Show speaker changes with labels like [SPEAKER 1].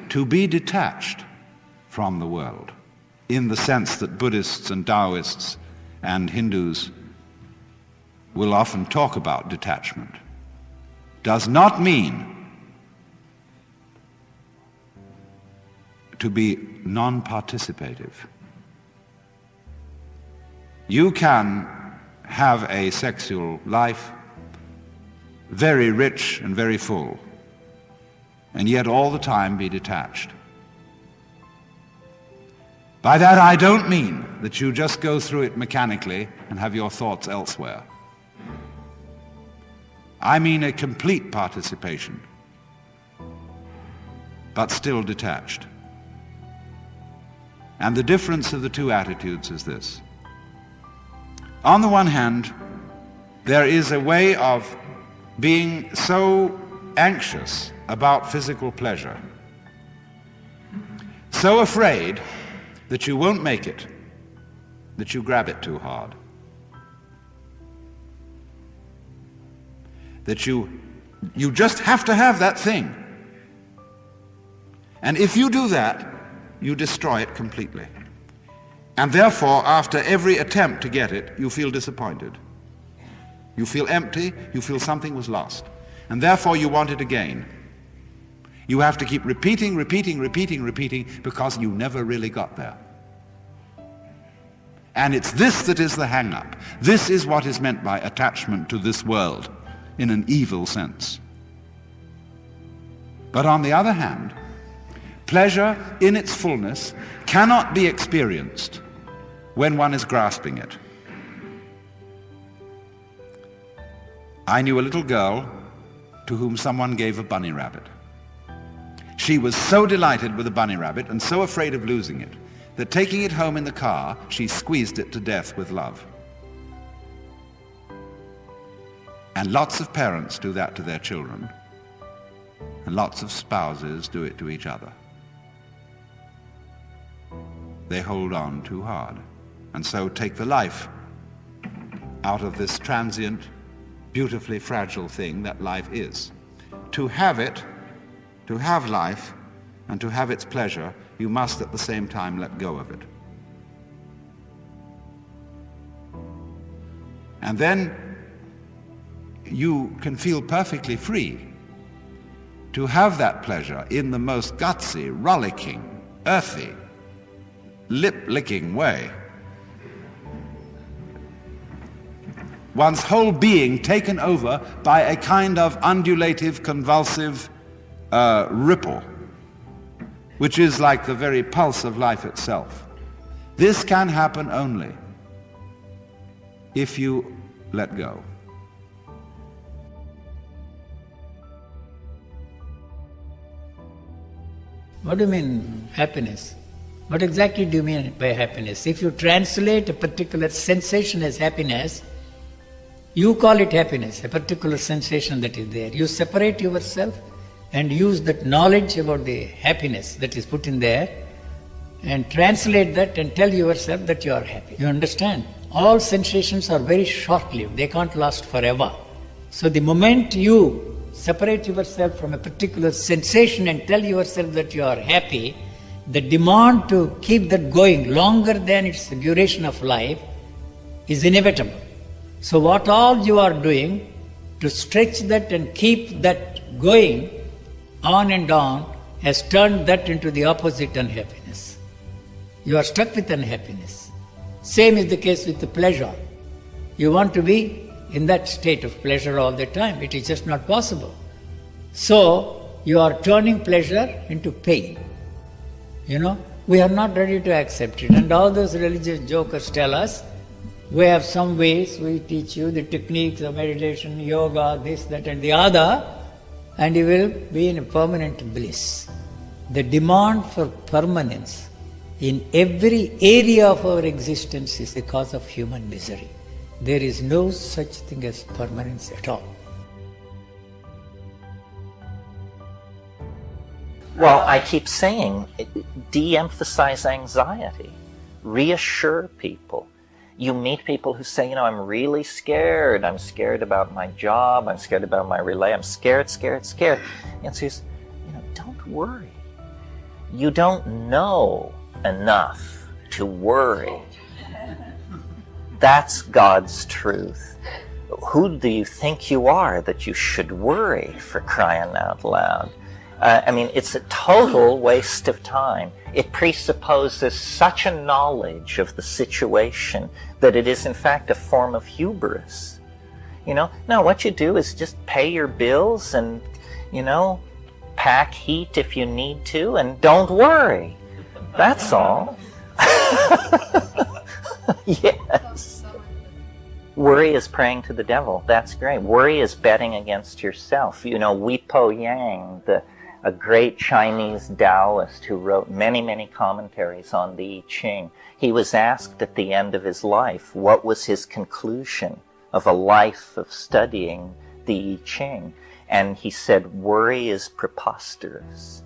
[SPEAKER 1] to be detached from the world, in the sense that Buddhists and Taoists and Hindus will often talk about detachment, does not mean to be non-participative. You can have a sexual life very rich and very full, and yet all the time be detached. By that I don't mean that you just go through it mechanically and have your thoughts elsewhere. I mean a complete participation, but still detached. And the difference of the two attitudes is this. On the one hand, there is a way of being so anxious about physical pleasure, so afraid that you won't make it, that you grab it too hard, that you just have to have that thing. And if you do that, you destroy it completely. And therefore, after every attempt to get it, you feel disappointed. You feel empty, you feel something was lost. And therefore you want it again. You have to keep repeating, because you never really got there. And it's this that is the hang-up. This is what is meant by attachment to this world, in an evil sense. But on the other hand, pleasure in its fullness cannot be experienced when one is grasping it. I knew a little girl to whom someone gave a bunny rabbit. She was so delighted with the bunny rabbit and so afraid of losing it that taking it home in the car, she squeezed it to death with love. And lots of parents do that to their children, and lots of spouses do it to each other. They hold on too hard, and so take the life out of this transient, beautifully fragile thing that life is. To have it, to have life, and to have its pleasure, you must at the same time let go of it. And then you can feel perfectly free to have that pleasure in the most gutsy, rollicking, earthy, lip-licking way. One's whole being taken over by a kind of undulative, convulsive ripple, which is like the very pulse of life itself. This can happen only if you let go.
[SPEAKER 2] What do you mean happiness? What exactly do you mean by happiness? If you translate a particular sensation as happiness, you call it happiness, a particular sensation that is there. You separate yourself and use that knowledge about the happiness that is put in there and translate that and tell yourself that you are happy. You understand? All sensations are very short-lived. They can't last forever. So the moment you separate yourself from a particular sensation and tell yourself that you are happy, the demand to keep that going longer than its duration of life is inevitable. So what all you are doing to stretch that and keep that going on and on has turned that into the opposite unhappiness. You are stuck with unhappiness. Same is the case with the pleasure. You want to be in that state of pleasure all the time. It is just not possible. So you are turning pleasure into pain. We are not ready to accept it. And all those religious jokers tell us, we have some ways, we teach you the techniques of meditation, yoga, this, that and the other, and you will be in a permanent bliss. The demand for permanence in every area of our existence is the cause of human misery. There is no such thing as permanence at all.
[SPEAKER 3] Well, I keep saying, de-emphasize anxiety, reassure people. You meet people who say, I'm really scared. I'm scared about my job. I'm scared about my relay. I'm scared. And says, don't worry. You don't know enough to worry. That's God's truth. Who do you think you are that you should worry, for crying out loud? I mean, it's a total waste of time. It presupposes such a knowledge of the situation that it is in fact a form of hubris. You know, no, what you do is just pay your bills and, you know, pack heat if you need to, and don't worry. That's all. Yes. Worry is praying to the devil. That's great. Worry is betting against yourself. You know, Weipo Yang, a great Chinese Taoist who wrote many, many commentaries on the I Ching, he was asked at the end of his life what was his conclusion of a life of studying the I Ching. And he said, worry is preposterous.